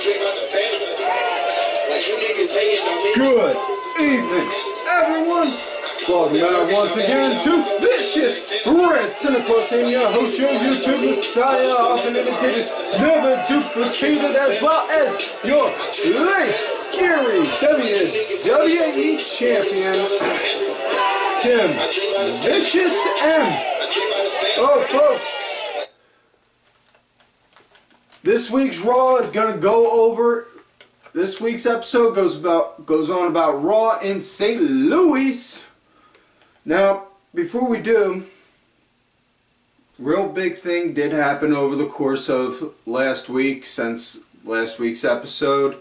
Good evening, everyone. Welcome back once again to Vicious Reds, and of course, I'm your host, your YouTube Messiah, often imitated, never duplicated, as well as your late Erie WWE Champion, Tim Vicious M. Oh, folks, this week's Raw is gonna go over. This week's episode goes on about Raw in St. Louis. Now, before we do, real big thing did happen over the course of last week, since last week's episode.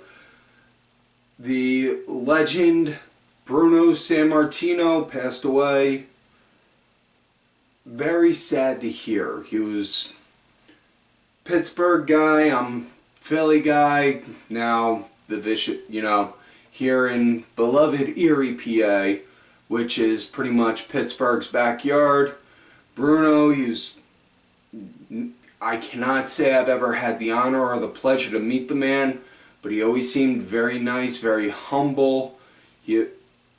The legend Bruno Sammartino passed away. Very sad to hear. He was Pittsburgh guy, I'm Philly guy. Now the Vicious, here in beloved Erie, PA, which is pretty much Pittsburgh's backyard. Bruno, I cannot say I've ever had the honor or the pleasure to meet the man, but he always seemed very nice, very humble.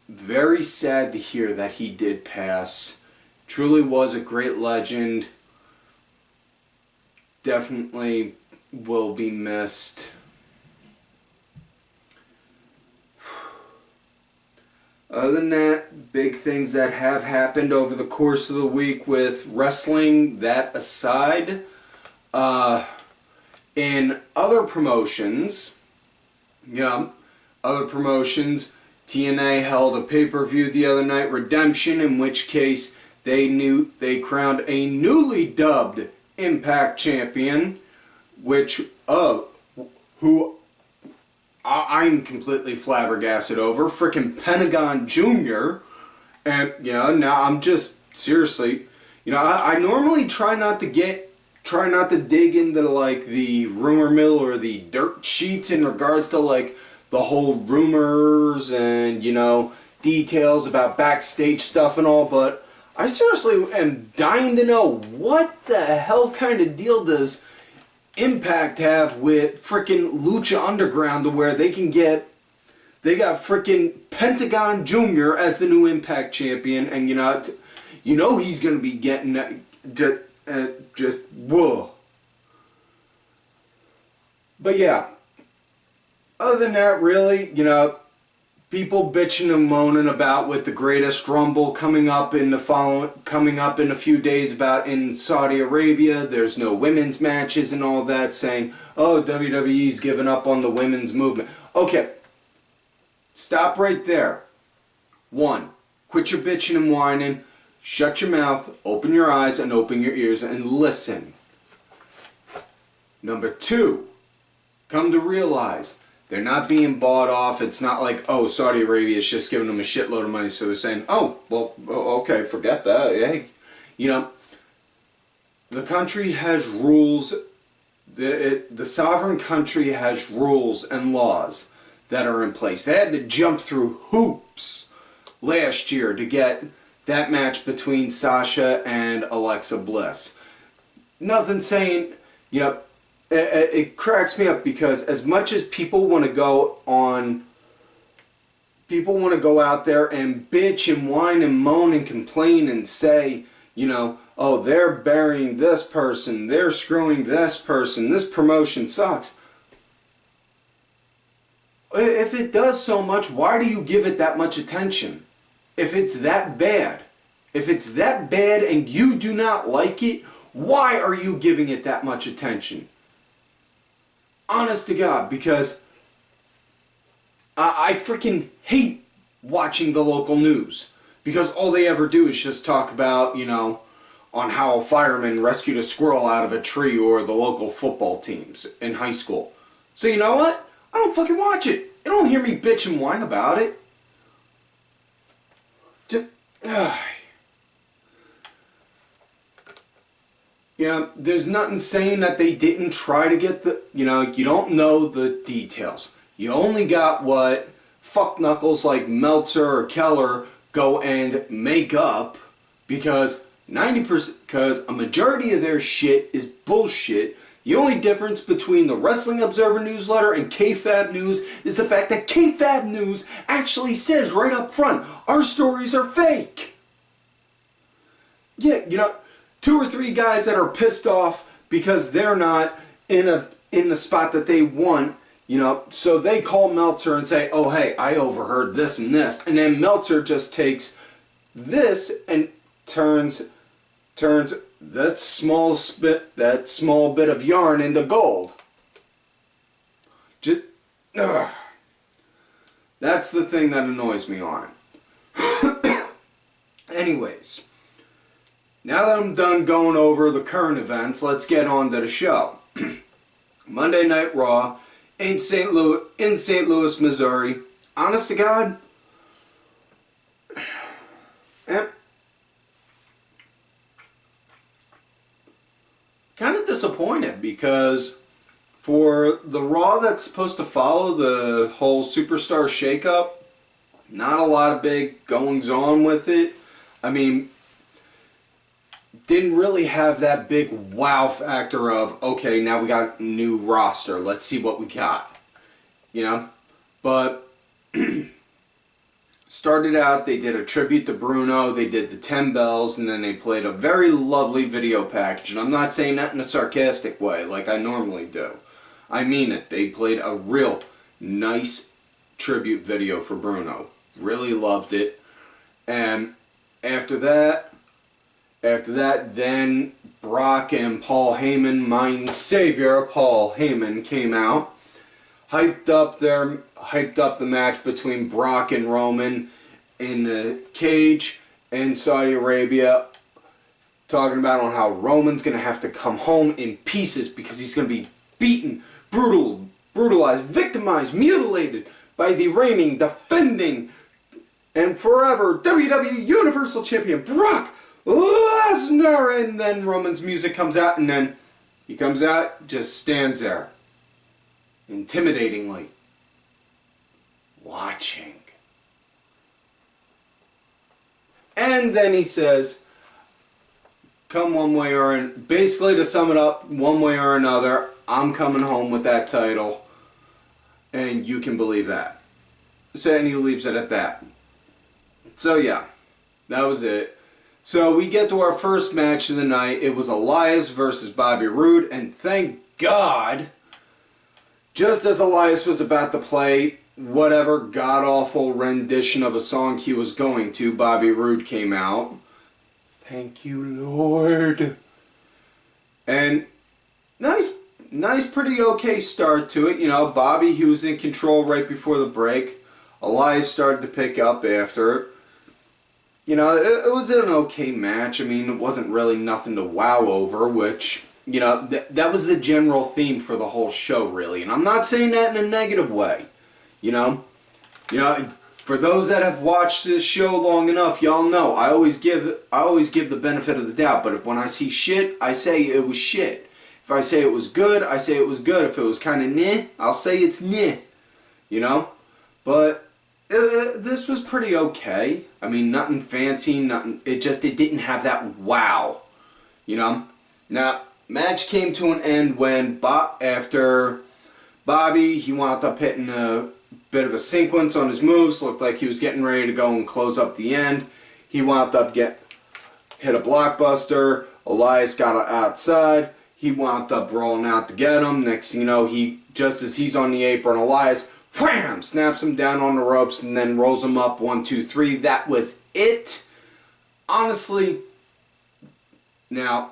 Very sad to hear that he did pass. Truly was a great legend. Definitely will be missed. Other than that, big things that have happened over the course of the week with wrestling, that aside. In other promotions, TNA held a pay-per-view the other night, Redemption, in which case they crowned a newly dubbed Impact Champion, who I'm completely flabbergasted over, frickin' Pentagon Jr. And now I'm just seriously, I normally try not to dig into like the rumor mill or the dirt sheets in regards to like the whole rumors and details about backstage stuff and all, but I seriously am dying to know what the hell kind of deal does Impact have with frickin' Lucha Underground to where they got frickin' Pentagon Jr. as the new Impact Champion, and he's gonna be getting just whoa. But yeah, other than that, really, people bitching and moaning about with the Greatest Rumble coming up in a few days about in Saudi Arabia. There's no women's matches and all that, saying, oh, WWE's given up on the women's movement. Okay, stop right there. One, quit your bitching and whining. Shut your mouth, open your eyes, and open your ears and listen. Number two, come to realize they're not being bought off. It's not like, oh, Saudi Arabia is just giving them a shitload of money, so they're saying, oh, well, okay, forget that. Hey, the country has rules. The sovereign country has rules and laws that are in place. They had to jump through hoops last year to get that match between Sasha and Alexa Bliss. Nothing saying, it cracks me up because as much as people want to go out there and bitch and whine and moan and complain and say, oh, they're burying this person, they're screwing this person, this promotion sucks. If it does so much, why do you give it that much attention? If it's that bad, and you do not like it, why are you giving it that much attention? Honest to God, because I freaking hate watching the local news. Because all they ever do is just talk about, on how a fireman rescued a squirrel out of a tree or the local football teams in high school. So you know what? I don't fucking watch it. You don't hear me bitch and whine about it. There's nothing saying that they didn't try to get the, you don't know the details. You only got what fuck knuckles like Meltzer or Keller go and make up, because a majority of their shit is bullshit The only difference between the Wrestling Observer newsletter and KFAB News is the fact that KFAB News actually says right up front, our stories are fake. Yeah, you know, 2 or 3 guys that are pissed off because they're not in the spot that they want, you know, so they call Meltzer and say, oh hey, I overheard this and this, and then Meltzer just takes this and turns that small bit of yarn into gold. That's the thing that annoys me on it. Anyways, now that I'm done going over the current events, let's get on to the show. Monday Night Raw in St. Louis, Missouri. Honest to God, kind of disappointed, because for the Raw that's supposed to follow the whole Superstar shakeup, not a lot of big goings on with it. I mean, didn't really have that big wow factor of, okay, now we got a new roster, let's see what we got, you know? But started out, they did a tribute to Bruno, they did the 10 bells, and then they played a very lovely video package. And I'm not saying that in a sarcastic way like I normally do. I mean it. They played a real nice tribute video for Bruno. Really loved it. And after that, then Brock and Paul Heyman, my savior Paul Heyman, came out, hyped up the match between Brock and Roman in the cage in Saudi Arabia, talking about on how Roman's going to have to come home in pieces because he's going to be beaten, brutalized, victimized, mutilated by the reigning, defending, and forever WWE Universal Champion Brock Lesnar. And then Roman's music comes out, and then he comes out, just stands there, intimidatingly, watching. And then he says, come one way or another, basically to sum it up, one way or another, I'm coming home with that title, and you can believe that. So, and he leaves it at that. So yeah, that was it. So we get to our first match of the night. It was Elias versus Bobby Roode, and thank God, just as Elias was about to play whatever god-awful rendition of a song he was going to, Bobby Roode came out. Thank you, Lord. And nice, pretty okay start to it. You know, Bobby, he was in control right before the break. Elias started to pick up after. You know, it was an okay match. I mean, it wasn't really nothing to wow over, which, you know, that was the general theme for the whole show, really. And I'm not saying that in a negative way. You know, for those that have watched this show long enough, y'all know I always give the benefit of the doubt. But when I see shit, I say it was shit. If I say it was good, I say it was good. If it was kind of meh, I'll say it's meh. You know, but this was pretty okay. I mean, nothing fancy, nothing. It didn't have that wow. You know. Now, match came to an end when after Bobby, he wound up hitting a bit of a sequence on his moves. Looked like he was getting ready to go and close up the end. He wound up hit a blockbuster. Elias got outside. He wound up rolling out to get him. Next thing you know, just as he's on the apron, Elias, wham, snaps him down on the ropes and then rolls him up 1, 2, 3. That was it. Honestly, now,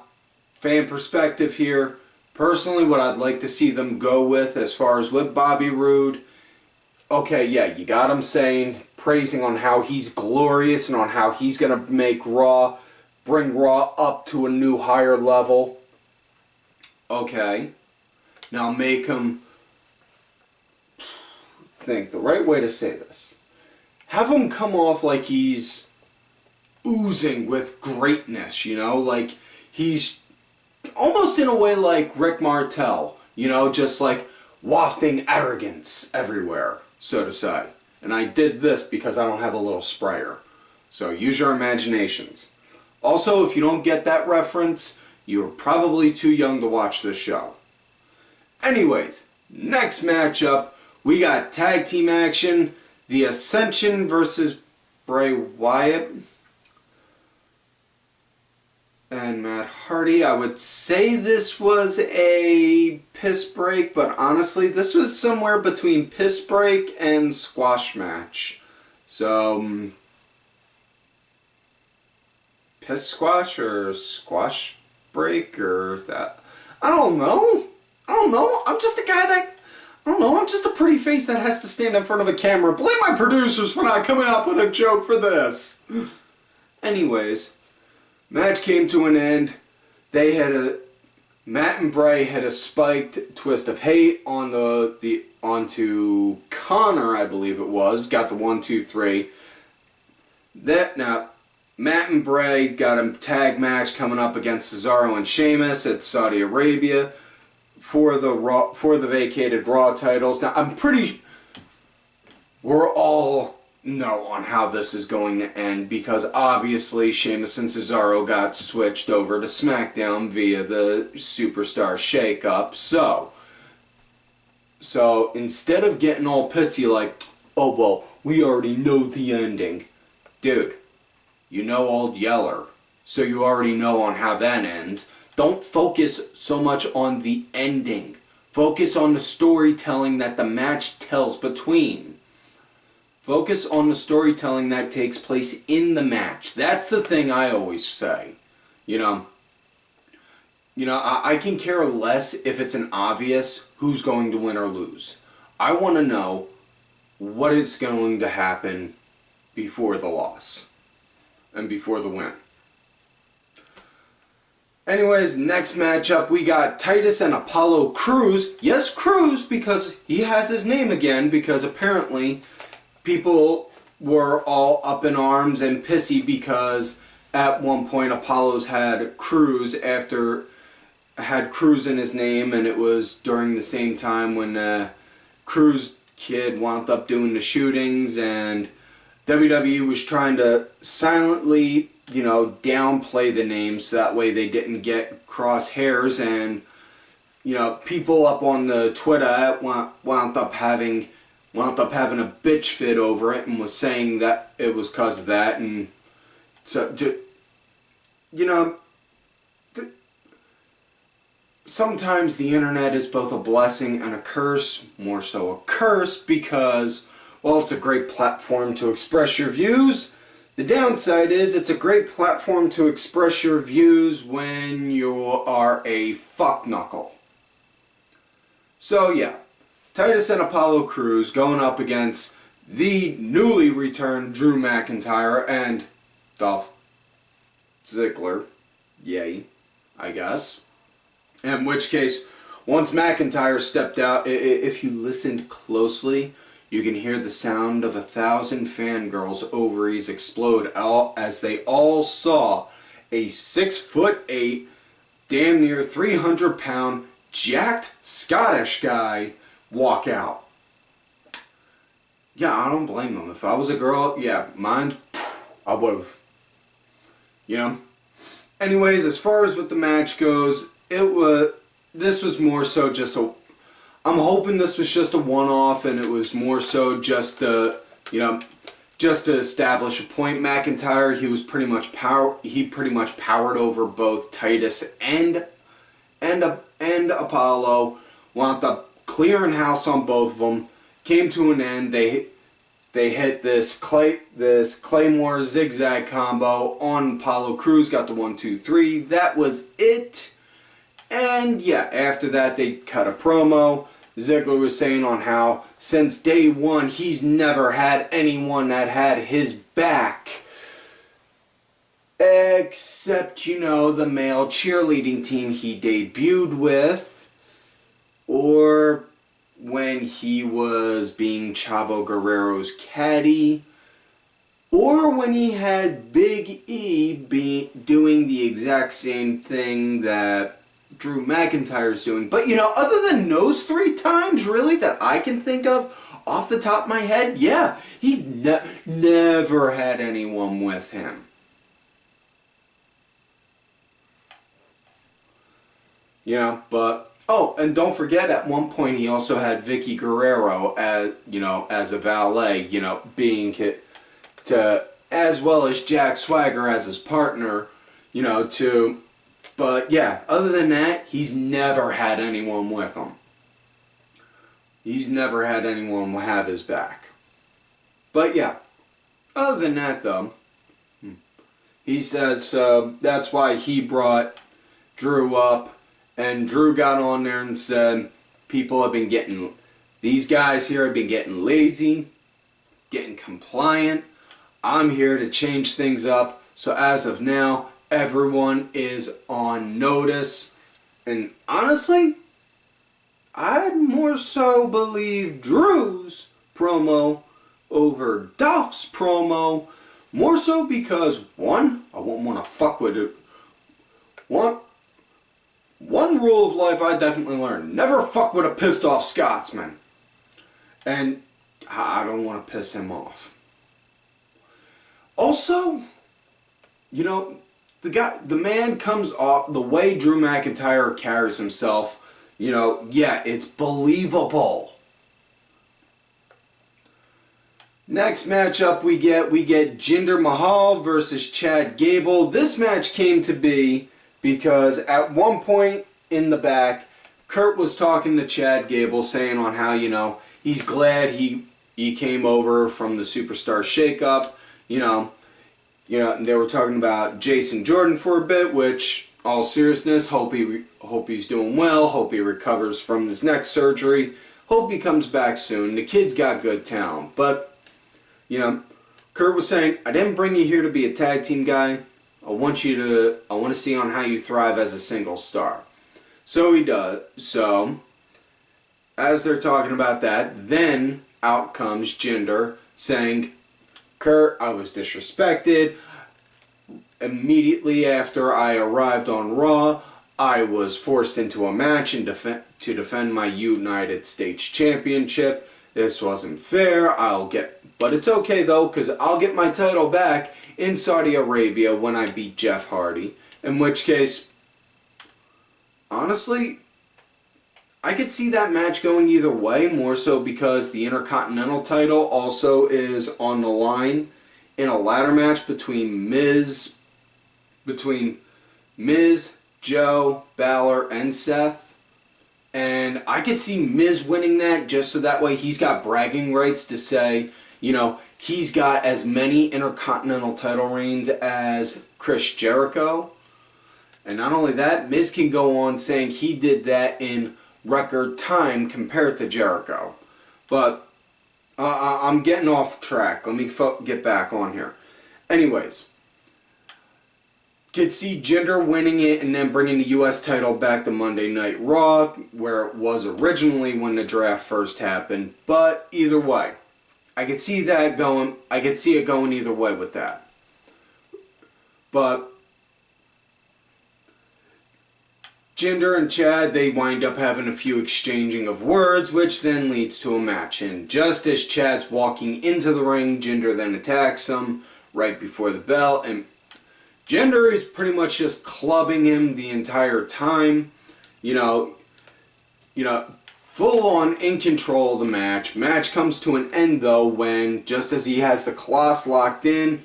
fan perspective here. Personally, what I'd like to see them go with as far as with Bobby Roode, okay, yeah, you got him praising on how he's glorious and on how he's going to make Raw, bring Raw up to a new higher level. Okay. Now make him, think the right way to say this. Have him come off like he's oozing with greatness, you know, like he's almost in a way like Rick Martel, you know, just like wafting arrogance everywhere, so to say. And I did this because I don't have a little sprayer. So use your imaginations. Also, if you don't get that reference, you're probably too young to watch this show. Anyways, next matchup, we got tag team action. The Ascension versus Bray Wyatt and Matt Hardy. I would say this was a piss break, but honestly, this was somewhere between piss break and squash match. So, piss squash or squash break or that. I don't know. I'm just a guy that, I'm just a pretty face that has to stand in front of a camera. Blame my producers for not coming up with a joke for this. Anyways, match came to an end. Matt and Bray had a spiked twist of hate on onto Connor, I believe it was. Got the 1, 2, 3. Now, Matt and Bray got a tag match coming up against Cesaro and Sheamus at Saudi Arabia for the vacated Raw titles. Now, I'm pretty... We're all know on how this is going to end because obviously Sheamus and Cesaro got switched over to SmackDown via the Superstar Shake-Up. So instead of getting all pissy like, oh well, we already know the ending. Dude, you know Old Yeller, so you already know on how that ends. Don't focus so much on the ending. Focus on the storytelling that the match tells between. Focus on the storytelling that takes place in the match. That's the thing I always say. I can care less if it's an obvious who's going to win or lose. I want to know what is going to happen before the loss and before the win. Anyways, next matchup, we got Titus and Apollo Crews. Yes, Crews, because he has his name again, because apparently people were all up in arms and pissy because at one point Apollo's had Crews in his name, and it was during the same time when Crews kid wound up doing the shootings, and WWE was trying to silently, downplay the names so that way they didn't get crosshairs, and people up on the Twitter wound up having a bitch fit over it and was saying that it was because of that. And so sometimes the internet is both a blessing and a curse, more so a curse because, well, it's a great platform to express your views. The downside is it's a great platform to express your views when you are a fuckknuckle. So yeah, Titus and Apollo Crews going up against the newly returned Drew McIntyre and Dolph Ziggler. Yay, I guess. In which case, once McIntyre stepped out, if you listened closely, you can hear the sound of 1,000 fangirls' ovaries explode as they all saw a 6'8", damn near 300-pound, jacked Scottish guy walk out. Yeah, I don't blame them. If I was a girl, yeah, mine, I would've. Anyways, as far as what the match goes, this was more so just I'm hoping this was just a one-off, and it was more so just to establish a point. McIntyre, he pretty much powered over both Titus and Apollo. Wound up clearing house on both of them. Came to an end. They hit this Claymore zigzag combo on Apollo Crews. Got the 1, 2, 3. That was it. And yeah, after that they cut a promo. Ziggler was saying on how since day one he's never had anyone that had his back. Except, the male cheerleading team he debuted with. Or when he was being Chavo Guerrero's caddy. Or when he had Big E doing the exact same thing that Drew McIntyre's doing. But, other than those 3 times, really, that I can think of off the top of my head, yeah, he's never had anyone with him. But Oh, and don't forget, at one point he also had Vicky Guerrero as, you know, as a valet, you know, being hit to, as well as Jack Swagger as his partner, you know, to, but yeah, other than that, he's never had anyone with him. He's never had anyone have his back. But yeah, other than that though, he says that's why he brought Drew up, and Drew got on there and said, people have been getting, these guys here have been getting lazy, getting compliant. I'm here to change things up. So as of now, everyone is on notice. And honestly, I'd more so believe Drew's promo over Dolph's promo. More so because, one, I wouldn't want to fuck with it. One rule of life I definitely learned: never fuck with a pissed off Scotsman. And I don't want to piss him off. Also, you know, the man comes off, the way Drew McIntyre carries himself, you know, yeah, it's believable. Next matchup we get Jinder Mahal versus Chad Gable. This match came to be because at one point in the back, Kurt was talking to Chad Gable, saying on how, you know, he's glad he came over from the Superstar Shakeup. You know, they were talking about Jason Jordan for a bit, which, all seriousness, hope he's doing well, hope he recovers from his neck surgery, hope he comes back soon. The kid's got good talent, but, you know, Kurt was saying, I didn't bring you here to be a tag team guy. I want to see on how you thrive as a single star. So he does. So, as they're talking about that, then out comes Jinder saying, Kurt, I was disrespected. Immediately after I arrived on Raw, I was forced into a match and to defend my United States Championship. This wasn't fair. But it's okay though, because I'll get my title back in Saudi Arabia when I beat Jeff Hardy. In which case, honestly, I could see that match going either way, more so because the Intercontinental title also is on the line in a ladder match between Miz, Joe, Balor, and Seth. And I could see Miz winning that just so that way he's got bragging rights to say, you know, he's got as many Intercontinental title reigns as Chris Jericho. And not only that, Miz can go on saying he did that in record time compared to Jericho. But I'm getting off track. Let me get back on here. Anyways, could see Jinder winning it and then bringing the U.S. title back to Monday Night Raw, where it was originally when the draft first happened. But either way, I could see that going. I could see it going either way with that. But Jinder and Chad, they wind up having a few exchanging of words, which then leads to a match. And just as Chad's walking into the ring, Jinder then attacks him right before the bell, and Jinder is pretty much just clubbing him the entire time. You know, full on in control of the match. Match comes to an end though when, just as he has the Colossus locked in,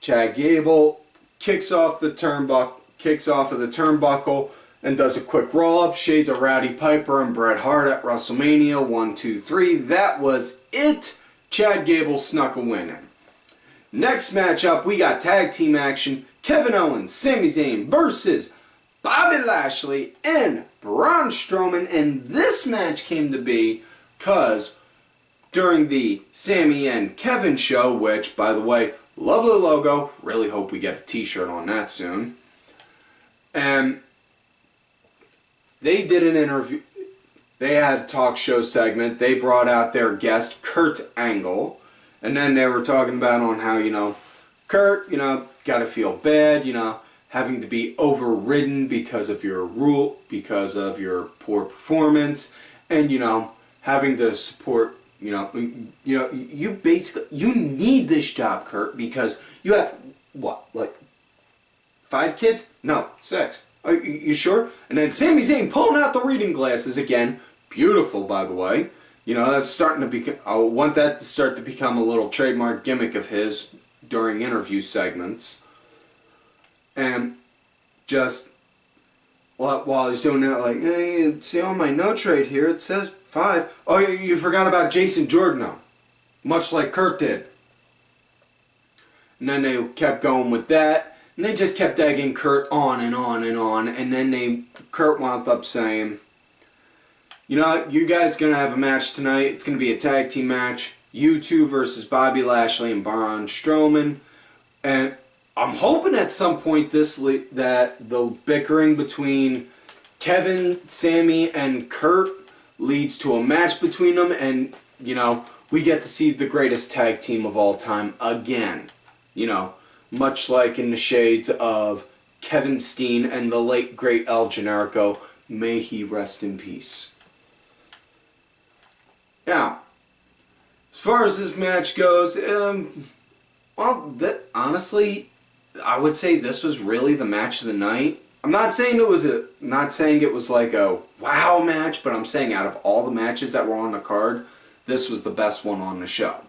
Chad Gable kicks off of the turnbuckle and does a quick roll-up. Shades of Rowdy Piper and Bret Hart at WrestleMania 1, 2, 3. That was it. Chad Gable snuck a win in. Next matchup, we got tag team action. Kevin Owens, Sami Zayn versus Bobby Lashley and Braun Strowman. And this match came to be because during the Sami and Kevin show, which, by the way, lovely logo. Really hope we get a t-shirt on that soon. And they did an interview. They had a talk show segment. They brought out their guest, Kurt Angle. And then they were talking about on how, you know, Kurt, you know, got to feel bad, you know, having to be overridden because of your because of your poor performance. And, you know, having to support, you basically, you need this job, Kurt, because you have, what, like 5 kids? No, 6. Are you sure? And then Sami Zayn pulling out the reading glasses again. Beautiful, by the way. You know, that's starting to become... I want that to start to become a little trademark gimmick of his during interview segments. And just... while he's doing that, like, hey, see on my notes right here, it says 5. Oh, you forgot about Jason Jordan, though. Much like Kurt did. And then they kept going with that. And they just kept egging Kurt on and on and on. And then Kurt wound up saying, you know, you guys going to have a match tonight. It's going to be a tag team match. You two versus Bobby Lashley and Braun Strowman. And I'm hoping at some point that the bickering between Kevin, Sami, and Kurt leads to a match between them. And, you know, we get to see the greatest tag team of all time again. You know, much like in the shades of Kevin Steen and the late, great El Generico. May he rest in peace. Now, as far as this match goes, honestly, I would say this was really the match of the night. I'm not saying it was like a wow match, but I'm saying out of all the matches that were on the card, this was the best one on the show.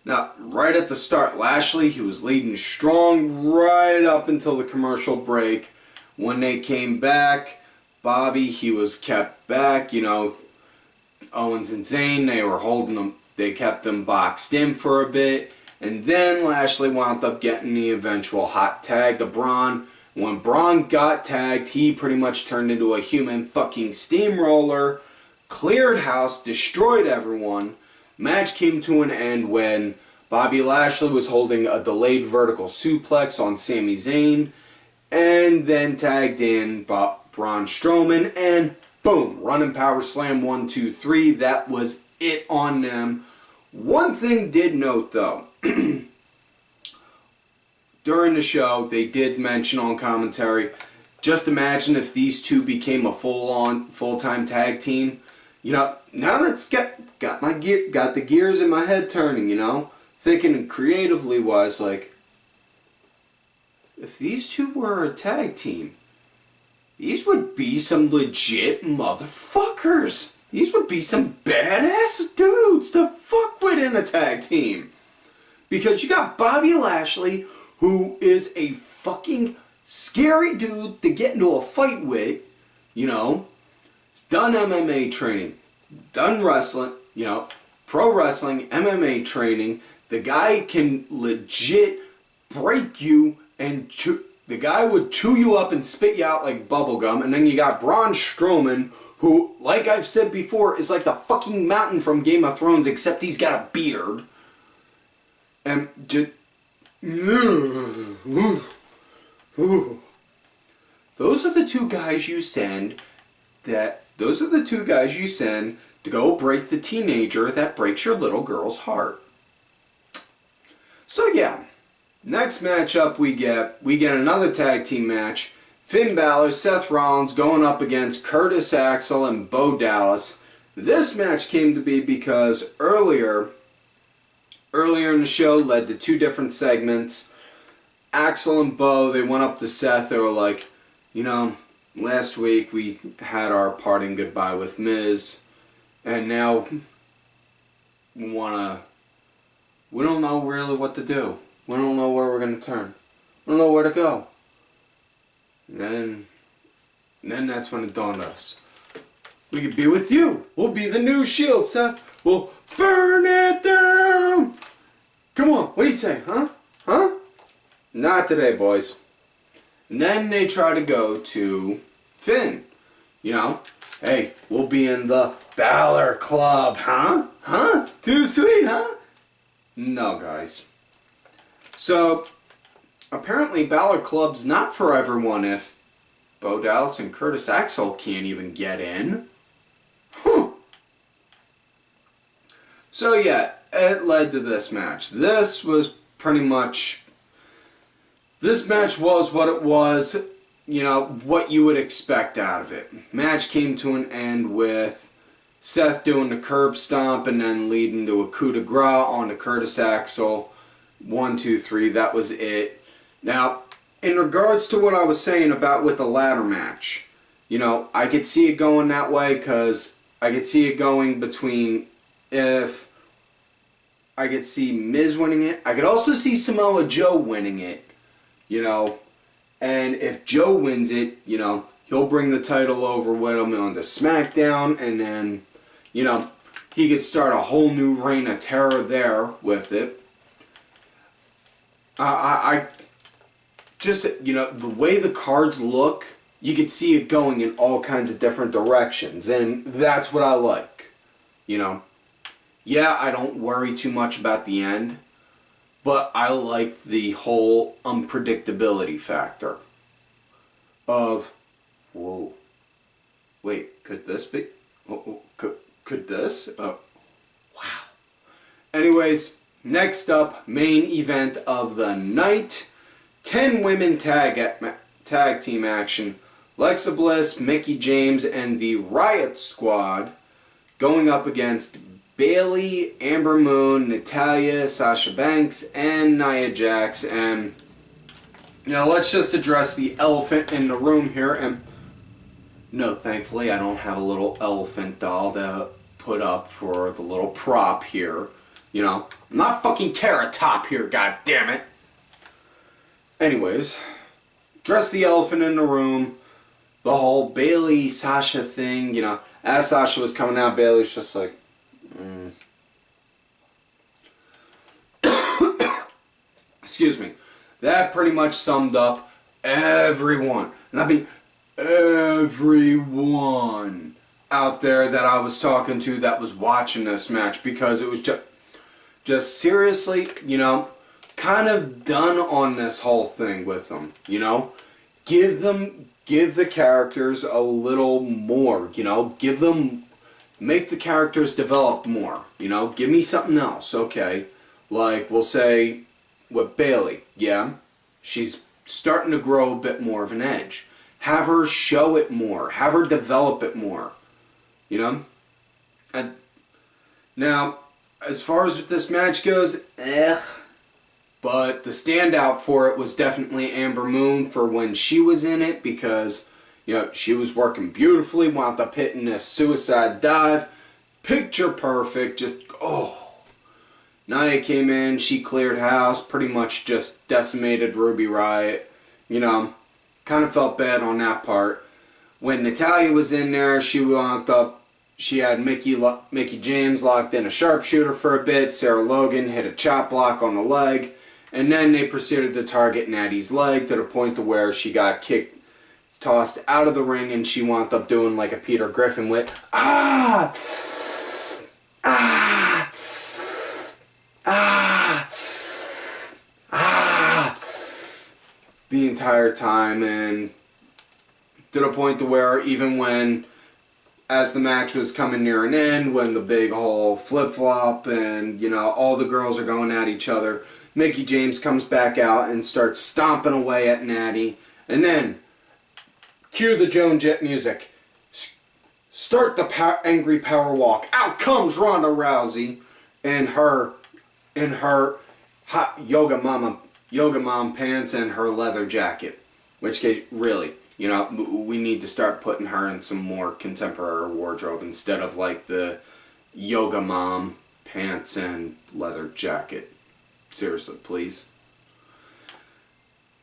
Now, right at the start, Lashley, he was leading strong right up until the commercial break. When they came back, Bobby, he was kept back. You know, Owens and Zayn, they were holding them. They kept them boxed in for a bit. And then Lashley wound up getting the eventual hot tag to Braun. When Braun got tagged, he pretty much turned into a human fucking steamroller, cleared house, destroyed everyone. Match came to an end when Bobby Lashley was holding a delayed vertical suplex on Sami Zayn, and then tagged in Braun Strowman, and boom, running power slam 1, 2, 3. That was it on them. One thing did note though, during the show they did mention on commentary, just imagine if these two became a full-time tag team. You know, now that's got the gears in my head turning, you know, thinking creatively wise, like, if these two were a tag team, these would be some legit motherfuckers. These would be some badass dudes to fuck with in a tag team. Because you got Bobby Lashley, who is a fucking scary dude to get into a fight with, you know. He's done MMA training, done wrestling, you know, pro wrestling, MMA training. The guy can legit break you and the guy would chew you up and spit you out like bubblegum. And then you got Braun Strowman, who, like I've said before, is like the fucking mountain from Game of Thrones, except he's got a beard. And just... Those are the two guys you send to go break the teenager that breaks your little girl's heart. So yeah, next matchup we get another tag team match. Finn Balor, Seth Rollins going up against Curtis Axel and Bo Dallas. This match came to be because earlier in the show led to two different segments. Axel and Bo, they went up to Seth. They were like, you know, last week we had our parting goodbye with Miz, and now we don't know really what to do. We don't know where we're going to turn. We don't know where to go. And then that's when it dawned on us. We could be with you. We'll be the new Shield, Seth. We'll burn it down. Come on, what do you say, huh? Huh? Not today, boys. And then they try to go to Finn. You know, hey, we'll be in the Balor Club, huh? Huh? Too sweet, huh? No, guys. So, apparently Balor Club's not for everyone if Bo Dallas and Curtis Axel can't even get in. So yeah, it led to this match. This match was what it was, you know, what you would expect out of it. Match came to an end with Seth doing the curb stomp and then leading to a coup de grace on to Curtis Axel. 1, 2, 3, that was it. Now, in regards to what I was saying about with the ladder match, you know, I could see it going that way because I could see it going between if I could see Miz winning it. I could also see Samoa Joe winning it, you know. And if Joe wins it, you know, he'll bring the title over with him on the SmackDown, and then, you know, he could start a whole new reign of terror there with it. I just, you know, the way the cards look, you could see it going in all kinds of different directions, and that's what I like, you know. Yeah, I don't worry too much about the end, but I like the whole unpredictability factor of, whoa, wait, could this be? Could this? Wow. Anyways, next up, main event of the night, 10 women tag team action. Alexa Bliss, Mickie James, and the Riott Squad going up against Bayley, Amber Moon, Natalya, Sasha Banks, and Nia Jax. And, you know, let's just address the elephant in the room here. And no, thankfully, I don't have a little elephant doll to put up for the little prop here. You know, I'm not fucking Carrot Top here, god damn it. Anyways, address the elephant in the room. The whole Bayley Sasha thing, you know, as Sasha was coming out, Bayley's just like, excuse me. That pretty much summed up everyone, and I mean everyone out there that I was talking to that was watching this match, because it was just seriously, you know, kind of done on this whole thing with them, you know. Give the characters a little more, you know. Make the characters develop more, you know. Give me something else, okay. Like, we'll say, with Bayley, yeah, she's starting to grow a bit more of an edge. Have her show it more. Have her develop it more, you know. And now, as far as this match goes, but the standout for it was definitely Amber Moon for when she was in it, because, you know, she was working beautifully, wound up hitting a suicide dive, picture perfect, just, oh. Nia came in, she cleared house, pretty much just decimated Ruby Riott, you know, kind of felt bad on that part. When Natalya was in there, she had Mickie James locked in a sharpshooter for a bit, Sarah Logan hit a chop block on the leg, and then they proceeded to target Natty's leg to the point to where she got tossed out of the ring, and she wound up doing like a Peter Griffin with, the entire time, and to the point to where even when, as the match was coming near an end, when the big whole flip-flop and, you know, all the girls are going at each other, Mickie James comes back out and starts stomping away at Natty, and then cue the Joan Jett music. Start the angry power walk. Out comes Ronda Rousey in her hot yoga mom pants and her leather jacket. Which case, really, you know, we need to start putting her in some more contemporary wardrobe instead of like the yoga mom pants and leather jacket. Seriously, please.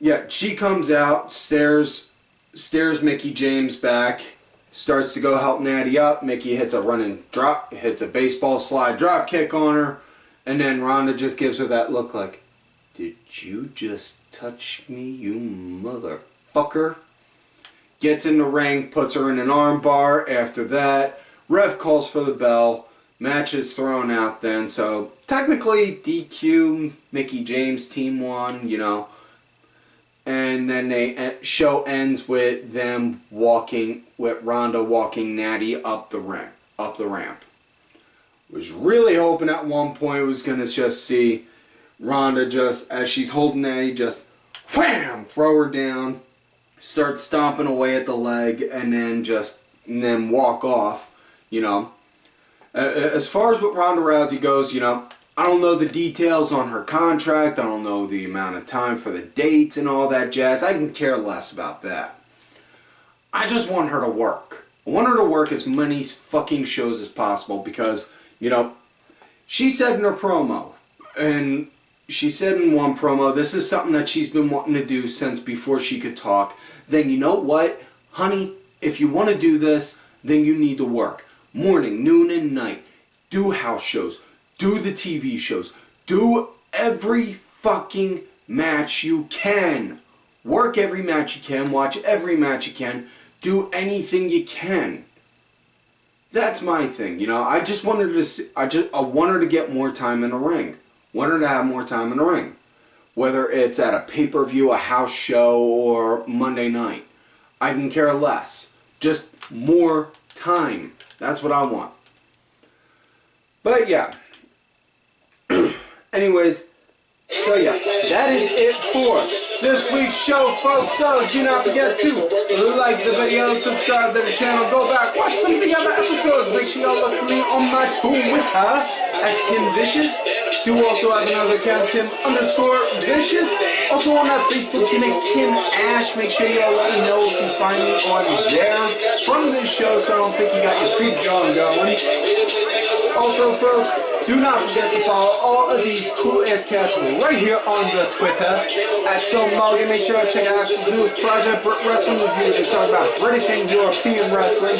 Yeah, she comes out, stares Mickie James back, starts to go help Natty up. Mickie hits a running drop, hits a baseball slide drop kick on her, and then Ronda just gives her that look like, did you just touch me, you motherfucker? Gets in the ring, puts her in an arm bar. After that, ref calls for the bell. Match is thrown out then, so technically DQ, Mickie James team won, you know. And then the show ends with them walking, with Ronda walking Natty up the ramp. Was really hoping at one point was gonna just see Ronda just, as she's holding Natty, just wham, throw her down, start stomping away at the leg, and then walk off, you know. As far as what Ronda Rousey goes, you know, I don't know the details on her contract. I don't know the amount of time for the dates and all that jazz. I can care less about that. I just want her to work. I want her to work as many fucking shows as possible because, you know, she said in her promo, and she said in one promo, this is something that she's been wanting to do since before she could talk. Then you know what, honey, if you want to do this, then you need to work. Morning, noon, and night. Do house shows. Do the TV shows. Do every fucking match you can. Work every match you can. Watch every match you can. Do anything you can. That's my thing. You know, I just want her to. I want her to get more time in the ring. Want her to have more time in the ring. Whether it's at a pay-per-view, a house show, or Monday night. I can care less. Just more time. That's what I want. But yeah. Anyways, so yeah, that is it for this week's show, folks. So do not forget to like the video, subscribe to the channel, go back, watch some of the other episodes. Make sure y'all look for me on my Twitter at TimVicious. Do also have another account, Tim_Vicious. Also on that Facebook gimmick, Tim Ash. Make sure y'all let me know if you find me on there from this show, so I don't think you got your creep drawing going. Also, folks, do not forget to follow all of these cool-ass cats right here on the Twitter. Axel Mulligan. Make sure to check out Axel's newest project, Wrestling Review. They talk about British and European wrestling.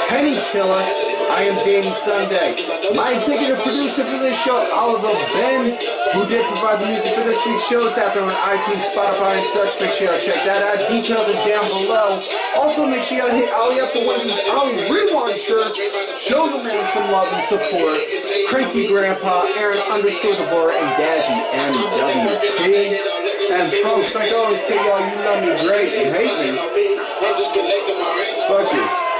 Penny Killer. I am Danny Sunday. My executive producer for this show, Oliver Ben, who did provide the music for this week's show. It's out there on iTunes, Spotify, and such. Make sure you check that out. Details are down below. Also, make sure you hit Ali up for one of these Ali Rewind shirts. Show the man some love and support. Cranky Grandpa, Aaron_DeBoer, and Dazzy MWP. And folks, like I always tell y'all, you love me great. You hate me. Fuck this.